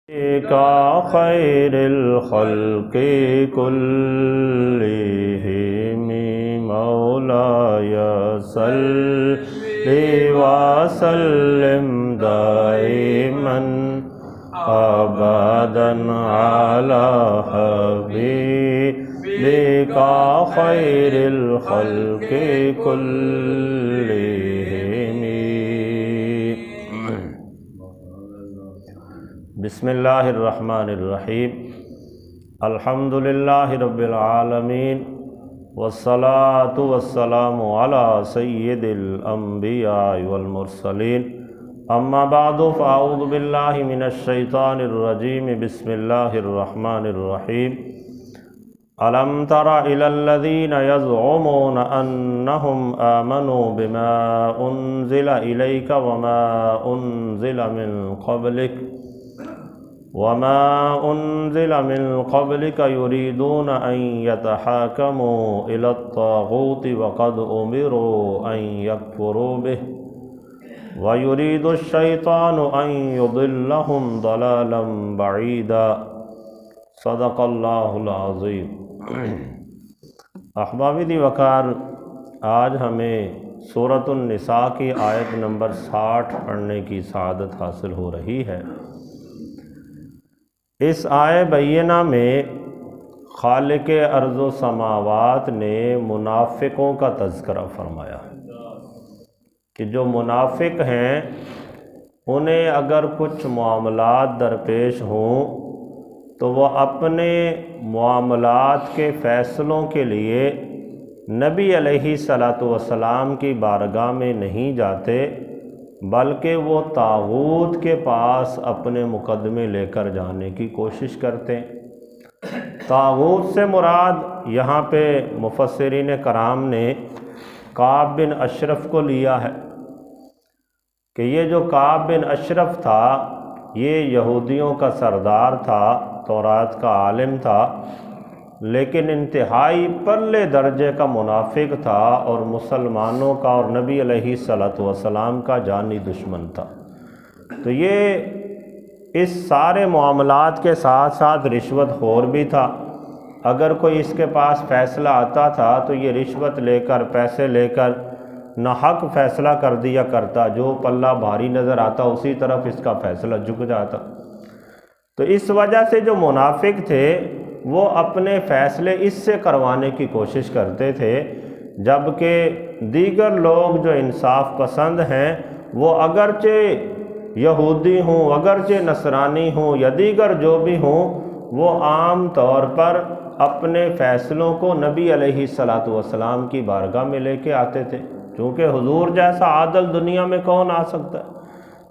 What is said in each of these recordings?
کا خیر الخلق کلہم مولایا صلی وسلم دائما ابدا علی حبیبک خیر الخلق کلہم۔ بسم اللہ الرحمن الرحیم۔ الحمدللہ رب العالمین والصلاة والسلام علی سید الانبیاء والمرسلین، اما بعد فاعوذ باللہ من الشیطان الرجیم۔ بسم اللہ الرحمن الرحیم۔ الم تر الی الذین یزعمون انہم آمنوا بما انزل الیک وما انزل من قبلک يريدون أن يتحاكموا إلى الطاغوت وقد أمروا أن يكفروا به ويريد الشيطان أن يضلهم ضلالا بعيدا۔ صدق اللہ العظیم۔ احباب دی وقار، آج ہمیں سورۃ النساء کی آیت نمبر 60 پڑھنے کی سعادت حاصل ہو رہی ہے۔ اس آیہ بینہ میں خالق ارض و سماوات نے منافقوں کا تذکرہ فرمایا کہ جو منافق ہیں انہیں اگر کچھ معاملات درپیش ہوں تو وہ اپنے معاملات کے فیصلوں کے لیے نبی علیہ السلام کی بارگاہ میں نہیں جاتے، بلکہ وہ طاغوت کے پاس اپنے مقدمے لے کر جانے کی کوشش کرتے ہیں۔ طاغوت سے مراد یہاں پہ مفسرین کرام نے کعب بن اشرف کو لیا ہے کہ یہ جو کعب بن اشرف تھا یہ یہودیوں کا سردار تھا، تورات کا عالم تھا، لیکن انتہائی پرلے درجے کا منافق تھا اور مسلمانوں کا اور نبی علیہ السلام کا جانی دشمن تھا۔ تو یہ اس سارے معاملات کے ساتھ ساتھ رشوت خور بھی تھا۔ اگر کوئی اس کے پاس فیصلہ آتا تھا تو یہ رشوت لے کر، پیسے لے کر ناحق فیصلہ کر دیا کرتا، جو پلہ بھاری نظر آتا اسی طرف اس کا فیصلہ جھک جاتا۔ تو اس وجہ سے جو منافق تھے وہ اپنے فیصلے اس سے کروانے کی کوشش کرتے تھے، جبکہ دیگر لوگ جو انصاف پسند ہیں وہ اگرچہ یہودی ہوں، اگرچہ نصرانی ہوں یا دیگر جو بھی ہوں، وہ عام طور پر اپنے فیصلوں کو نبی علیہ السلام کی بارگاہ میں لے کے آتے تھے، چونکہ حضور جیسا عادل دنیا میں کون آ سکتا ہے۔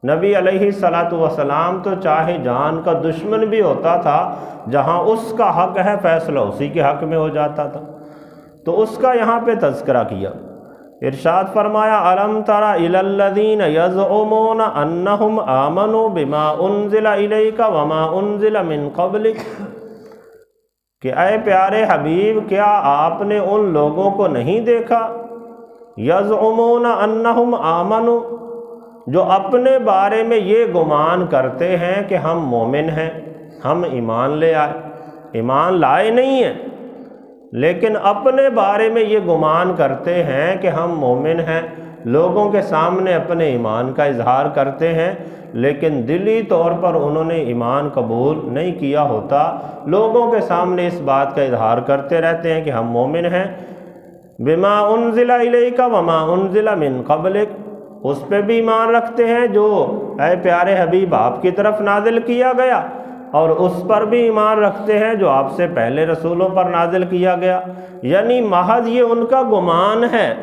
نبی علیہ السلام تو چاہے جان کا دشمن بھی ہوتا تھا، جہاں اس کا حق ہے فیصلہ اسی کے حق میں ہو جاتا تھا، تو اس کا یہاں پہ تذکرہ کیا۔ ارشاد فرمایا الم تر الی الذین یزعمون انہم آمنوا بما انزل الیک وما انزل من قبلک، کہ اے پیارے حبیب کیا آپ نے ان لوگوں کو نہیں دیکھا یزعمون انہم آمنوا، جو اپنے بارے میں یہ گمان کرتے ہیں کہ ہم مومن ہیں، ہم ایمان لے آئے، ایمان لائے نہیں ہیں، لیکن اپنے بارے میں یہ گمان کرتے ہیں کہ ہم مومن ہیں، لوگوں کے سامنے اپنے ایمان کا اظہار کرتے ہیں، لیکن دلی طور پر انہوں نے ایمان قبول نہیں کیا ہوتا، لوگوں کے سامنے اس بات کا اظہار کرتے رہتے ہیں کہ ہم مومن ہیں۔ بما انزل الیک وما انزل من قبلک، اس پہ بھی ایمان رکھتے ہیں جو اے پیارے حبیب آپ کی طرف نازل کیا گیا، اور اس پر بھی ایمان رکھتے ہیں جو آپ سے پہلے رسولوں پر نازل کیا گیا، یعنی محض یہ ان کا گمان ہے،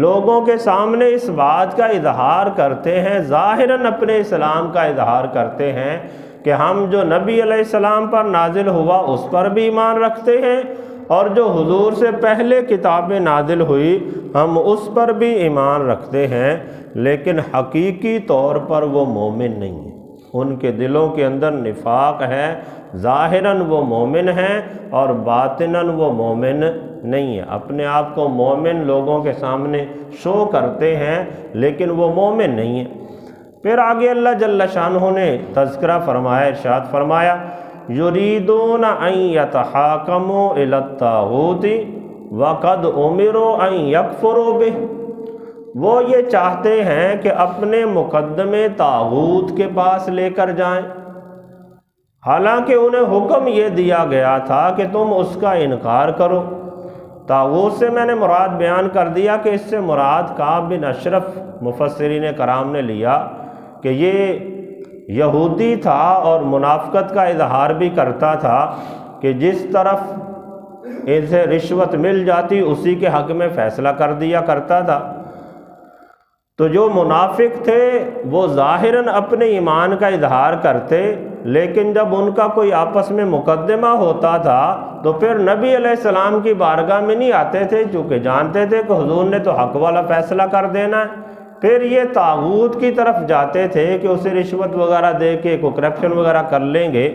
لوگوں کے سامنے اس بات کا اظہار کرتے ہیں، ظاہراً اپنے اسلام کا اظہار کرتے ہیں کہ ہم جو نبی علیہ السلام پر نازل ہوا اس پر بھی ایمان رکھتے ہیں، اور جو حضور سے پہلے کتابیں نازل ہوئی ہم اس پر بھی ایمان رکھتے ہیں، لیکن حقیقی طور پر وہ مومن نہیں ہیں، ان کے دلوں کے اندر نفاق ہے، ظاہراً وہ مومن ہیں اور باطناً وہ مومن نہیں ہیں، اپنے آپ کو مومن لوگوں کے سامنے شو کرتے ہیں لیکن وہ مومن نہیں ہیں۔ پھر آگے اللہ جل شانہ نے تذکرہ فرمایا، ارشاد فرمایا یریدون ان یتحاکموا الی الطاغوت وقد امروا ان یکفروا بہ، وہ یہ چاہتے ہیں کہ اپنے مقدمے طاغوت کے پاس لے کر جائیں، حالانکہ انہیں حکم یہ دیا گیا تھا کہ تم اس کا انکار کرو۔ طاغوت سے میں نے مراد بیان کر دیا کہ اس سے مراد کعب بن اشرف مفسرین کرام نے لیا کہ یہ یہودی تھا اور منافقت کا اظہار بھی کرتا تھا کہ جس طرف اسے رشوت مل جاتی اسی کے حق میں فیصلہ کر دیا کرتا تھا۔ تو جو منافق تھے وہ ظاہراً اپنے ایمان کا اظہار کرتے، لیکن جب ان کا کوئی آپس میں مقدمہ ہوتا تھا تو پھر نبی علیہ السلام کی بارگاہ میں نہیں آتے تھے، چونکہ جانتے تھے کہ حضور نے تو حق والا فیصلہ کر دینا ہے۔ پھر یہ طاغوت کی طرف جاتے تھے کہ اسے رشوت وغیرہ دے کے کوئی کرپشن وغیرہ کر لیں گے۔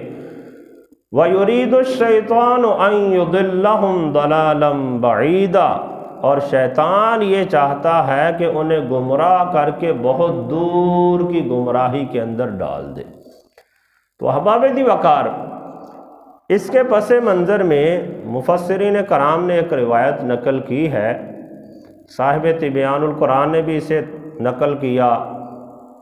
وَيُرِيدُ الشَّيْطَانُ أَن يُضِلَّهُمْ ضَلَالًا بَعِيدًا، اور شیطان یہ چاہتا ہے کہ انہیں گمراہ کر کے بہت دور کی گمراہی کے اندر ڈال دے۔ تو احباب دی وقار، اس کے پس منظر میں مفسرین کرام نے ایک روایت نقل کی ہے، صاحب تبیان القرآن نے بھی اسے نقل کیا،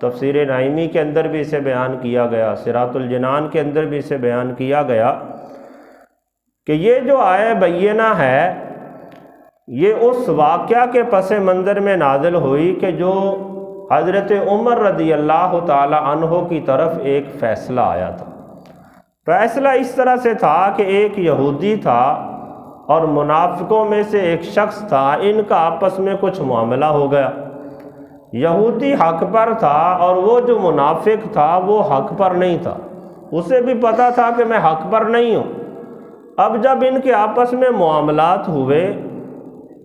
تفسیر نعیمی کے اندر بھی اسے بیان کیا گیا، صراط الجنان کے اندر بھی اسے بیان کیا گیا کہ یہ جو آیہ بینہ ہے یہ اس واقعہ کے پس منظر میں نازل ہوئی کہ جو حضرت عمر رضی اللہ تعالی عنہ کی طرف ایک فیصلہ آیا تھا۔ فیصلہ اس طرح سے تھا کہ ایک یہودی تھا اور منافقوں میں سے ایک شخص تھا، ان کا آپس میں کچھ معاملہ ہو گیا۔ یہودی حق پر تھا اور وہ جو منافق تھا وہ حق پر نہیں تھا، اسے بھی پتہ تھا کہ میں حق پر نہیں ہوں۔ اب جب ان کے آپس میں معاملات ہوئے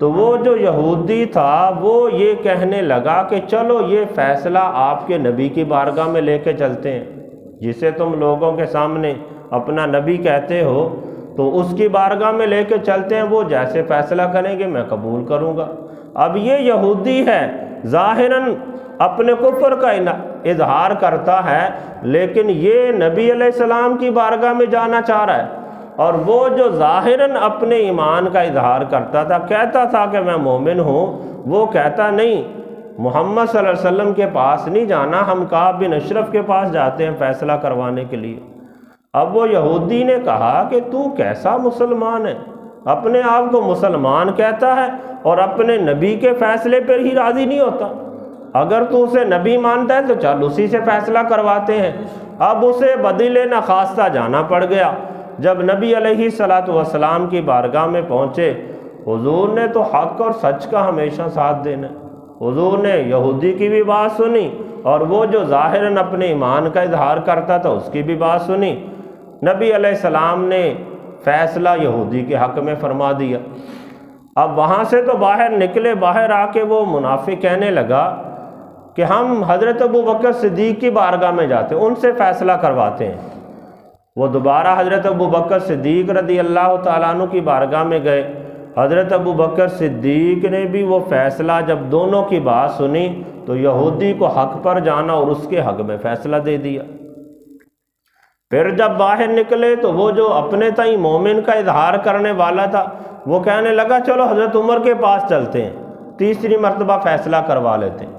تو وہ جو یہودی تھا وہ یہ کہنے لگا کہ چلو یہ فیصلہ آپ کے نبی کی بارگاہ میں لے کے چلتے ہیں، جسے تم لوگوں کے سامنے اپنا نبی کہتے ہو، تو اس کی بارگاہ میں لے کے چلتے ہیں، وہ جیسے فیصلہ کریں گے میں قبول کروں گا۔ اب یہ یہودی ہے، ظاہراً اپنے کفر کا اظہار کرتا ہے، لیکن یہ نبی علیہ السلام کی بارگاہ میں جانا چاہ رہا ہے، اور وہ جو ظاہراً اپنے ایمان کا اظہار کرتا تھا، کہتا تھا کہ میں مومن ہوں، وہ کہتا نہیں محمد صلی اللہ علیہ وسلم کے پاس نہیں جانا، ہم کعب بن اشرف کے پاس جاتے ہیں فیصلہ کروانے کے لیے۔ اب وہ یہودی نے کہا کہ تو کیسا مسلمان ہے، اپنے آپ کو مسلمان کہتا ہے اور اپنے نبی کے فیصلے پر ہی راضی نہیں ہوتا۔ اگر تو اسے نبی مانتا ہے تو چل اسی سے فیصلہ کرواتے ہیں۔ اب اسے بدیل نخواستہ جانا پڑ گیا۔ جب نبی علیہ السلام کی بارگاہ میں پہنچے، حضور نے تو حق اور سچ کا ہمیشہ ساتھ دینا، حضور نے یہودی کی بھی بات سنی اور وہ جو ظاہراً اپنے ایمان کا اظہار کرتا تھا اس کی بھی بات سنی۔ نبی علیہ السلام نے فیصلہ یہودی کے حق میں فرما دیا۔ اب وہاں سے تو باہر نکلے، باہر آ کے وہ منافق کہنے لگا کہ ہم حضرت ابوبکر صدیق کی بارگاہ میں جاتے ہیں، ان سے فیصلہ کرواتے ہیں۔ وہ دوبارہ حضرت ابوبکر صدیق رضی اللہ تعالیٰ عنہ کی بارگاہ میں گئے۔ حضرت ابوبکر صدیق نے بھی وہ فیصلہ جب دونوں کی بات سنی تو یہودی کو حق پر جانا اور اس کے حق میں فیصلہ دے دیا۔ پھر جب باہر نکلے تو وہ جو اپنے تئیں مومن کا اظہار کرنے والا تھا وہ کہنے لگا چلو حضرت عمر کے پاس چلتے ہیں، تیسری مرتبہ فیصلہ کروا لیتے ہیں۔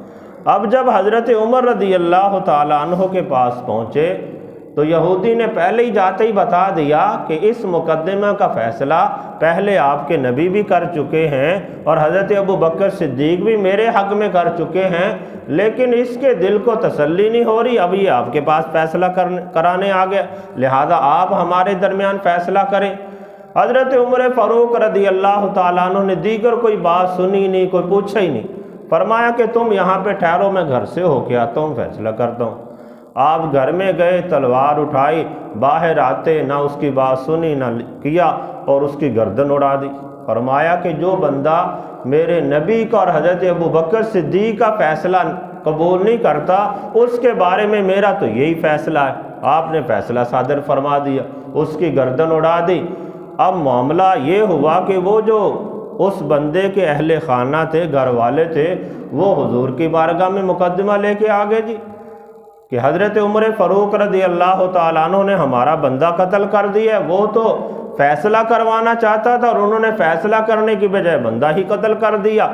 اب جب حضرت عمر رضی اللہ تعالیٰ عنہ کے پاس پہنچے تو یہودی نے پہلے ہی جاتے ہی بتا دیا کہ اس مقدمہ کا فیصلہ پہلے آپ کے نبی بھی کر چکے ہیں اور حضرت ابوبکر صدیق بھی میرے حق میں کر چکے ہیں، لیکن اس کے دل کو تسلی نہیں ہو رہی، اب یہ آپ کے پاس فیصلہ کرانے آ گیا، لہذا آپ ہمارے درمیان فیصلہ کریں۔ حضرت عمر فاروق رضی اللہ تعالیٰ عنہ نے دیگر کوئی بات سنی نہیں، کوئی پوچھا ہی نہیں، فرمایا کہ تم یہاں پہ ٹھہرو، میں گھر سے ہو کے آتا ہوں، فیصلہ کرتا ہوں۔ آپ گھر میں گئے، تلوار اٹھائی، باہر آتے نہ اس کی بات سنی نہ کیا اور اس کی گردن اڑا دی۔ فرمایا کہ جو بندہ میرے نبی کا اور حضرت ابوبکر صدیق کا فیصلہ قبول نہیں کرتا اس کے بارے میں میرا تو یہی فیصلہ ہے۔ آپ نے فیصلہ صادر فرما دیا، اس کی گردن اڑا دی۔ اب معاملہ یہ ہوا کہ وہ جو اس بندے کے اہل خانہ تھے، گھر والے تھے، وہ حضور کی بارگاہ میں مقدمہ لے کے آ گئے جی۔ کہ حضرت عمر فاروق رضی اللہ تعالیٰ عنہ نے ہمارا بندہ قتل کر دیا ہے، وہ تو فیصلہ کروانا چاہتا تھا اور انہوں نے فیصلہ کرنے کی بجائے بندہ ہی قتل کر دیا۔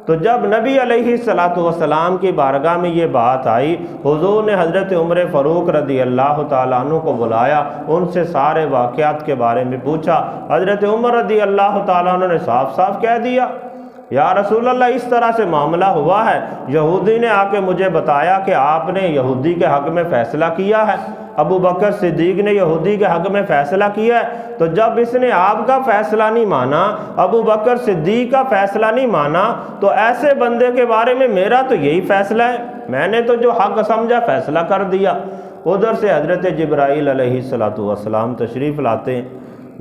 تو جب نبی علیہ السلام کی بارگاہ میں یہ بات آئی، حضور نے حضرت عمر فاروق رضی اللہ تعالیٰ عنہ کو بلایا، ان سے سارے واقعات کے بارے میں پوچھا۔ حضرت عمر رضی اللہ تعالیٰ عنہ نے صاف صاف کہہ دیا، یا رسول اللہ اس طرح سے معاملہ ہوا ہے، یہودی نے آ کے مجھے بتایا کہ آپ نے یہودی کے حق میں فیصلہ کیا ہے، ابو بکر صدیق نے یہودی کے حق میں فیصلہ کیا ہے، تو جب اس نے آپ کا فیصلہ نہیں مانا، ابو بکر صدیق کا فیصلہ نہیں مانا، تو ایسے بندے کے بارے میں میرا تو یہی فیصلہ ہے، میں نے تو جو حق سمجھا فیصلہ کر دیا۔ ادھر سے حضرت جبرائیل علیہ السلام تشریف لاتے ہیں،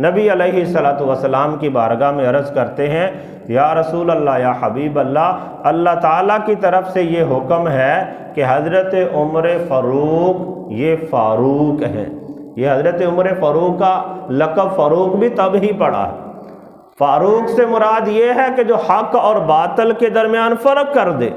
نبی علیہ السلام کی بارگاہ میں عرض کرتے ہیں، یا رسول اللہ، یا حبیب اللہ، اللہ تعالیٰ کی طرف سے یہ حکم ہے کہ حضرت عمر فاروق یہ فاروق ہیں۔ یہ حضرت عمر فاروق کا لقب فاروق بھی تب ہی پڑا ہے۔ فاروق سے مراد یہ ہے کہ جو حق اور باطل کے درمیان فرق کر دے۔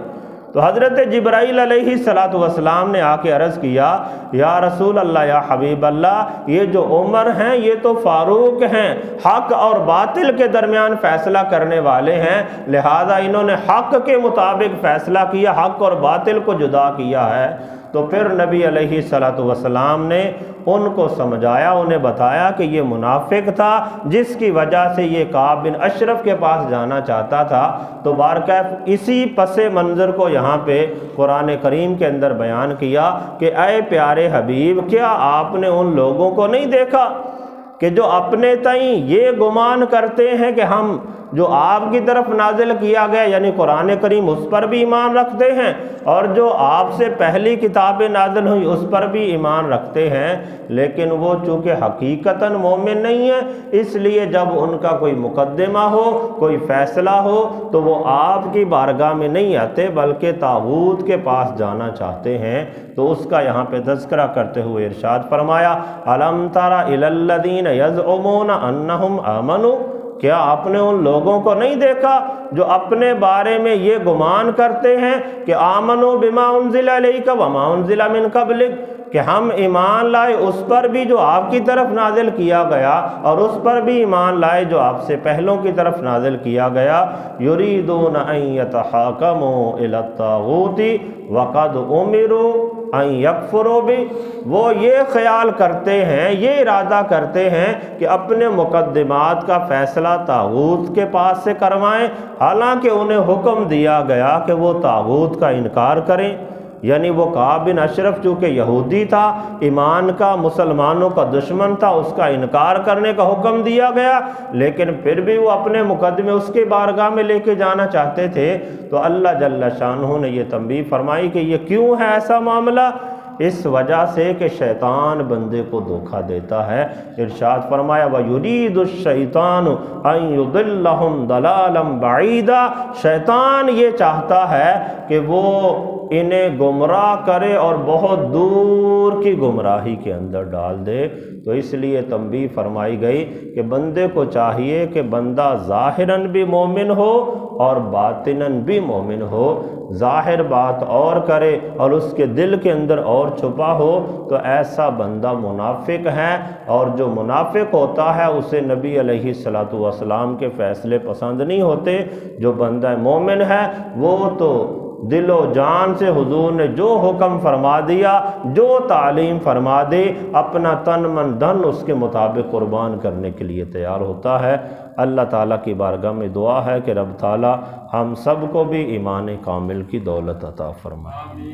تو حضرت جبرائیل علیہ السلام نے آ کے عرض کیا، یا رسول اللہ، یا حبیب اللہ، یہ جو عمر ہیں یہ تو فاروق ہیں، حق اور باطل کے درمیان فیصلہ کرنے والے ہیں، لہذا انہوں نے حق کے مطابق فیصلہ کیا، حق اور باطل کو جدا کیا ہے۔ تو پھر نبی علیہ السلام نے ان کو سمجھایا، انہیں بتایا کہ یہ منافق تھا جس کی وجہ سے یہ کعب بن اشرف کے پاس جانا چاہتا تھا۔ تو بارکیف اسی پس منظر کو یہاں پہ قرآن کریم کے اندر بیان کیا کہ اے پیارے حبیب، کیا آپ نے ان لوگوں کو نہیں دیکھا کہ جو اپنے تئیں یہ گمان کرتے ہیں کہ ہم جو آپ کی طرف نازل کیا گیا یعنی قرآن کریم اس پر بھی ایمان رکھتے ہیں، اور جو آپ سے پہلی کتابیں نازل ہوئی اس پر بھی ایمان رکھتے ہیں، لیکن وہ چونکہ حقیقتاً مومن نہیں ہیں، اس لیے جب ان کا کوئی مقدمہ ہو، کوئی فیصلہ ہو، تو وہ آپ کی بارگاہ میں نہیں آتے بلکہ طاغوت کے پاس جانا چاہتے ہیں۔ تو اس کا یہاں پہ تذکرہ کرتے ہوئے ارشاد فرمایا، الم تر الی الذین یزعمون انہم آمنوا، کیا آپ نے ان لوگوں کو نہیں دیکھا جو اپنے بارے میں یہ گمان کرتے ہیں کہ آمنوا بما انزل الیک وما انزل من قبلک، کہ ہم ایمان لائے اس پر بھی جو آپ کی طرف نازل کیا گیا اور اس پر بھی ایمان لائے جو آپ سے پہلوں کی طرف نازل کیا گیا، یریدون ان یتحاکموا الی الطاغوت وقد امروا ان یکفروا بہ، وہ یہ خیال کرتے ہیں، یہ ارادہ کرتے ہیں کہ اپنے مقدمات کا فیصلہ طاغوت کے پاس سے کروائیں، حالانکہ انہیں حکم دیا گیا کہ وہ طاغوت کا انکار کریں۔ یعنی وہ کعب بن اشرف چونکہ یہودی تھا، ایمان کا، مسلمانوں کا دشمن تھا، اس کا انکار کرنے کا حکم دیا گیا، لیکن پھر بھی وہ اپنے مقدمے اس کے بارگاہ میں لے کے جانا چاہتے تھے۔ تو اللہ جل شانہ نے یہ تنبیہ فرمائی کہ یہ کیوں ہے ایسا معاملہ؟ اس وجہ سے کہ شیطان بندے کو دھوکہ دیتا ہے۔ ارشاد فرمایا، وَيُرِيدُ الشَّيْطَانُ أَن يُضِلَّهُمْ ضَلَالًا بَعِيدًا، شیطان یہ چاہتا ہے کہ وہ انہیں گمراہ کرے اور بہت دور کی گمراہی کے اندر ڈال دے۔ تو اس لیے تنبیہ فرمائی گئی کہ بندے کو چاہیے کہ بندہ ظاہراً بھی مومن ہو اور باطناً بھی مومن ہو، ظاہر بات اور کرے اور اس کے دل کے اندر اور چھپا ہو، تو ایسا بندہ منافق ہے، اور جو منافق ہوتا ہے اسے نبی علیہ السلام کے فیصلے پسند نہیں ہوتے۔ جو بندہ مومن ہے وہ تو دل و جان سے حضور نے جو حکم فرما دیا، جو تعلیم فرما دی، اپنا تن من دھن اس کے مطابق قربان کرنے کے لیے تیار ہوتا ہے۔ اللہ تعالیٰ کی بارگاہ میں دعا ہے کہ رب تعالیٰ ہم سب کو بھی ایمان کامل کی دولت عطا فرمائے۔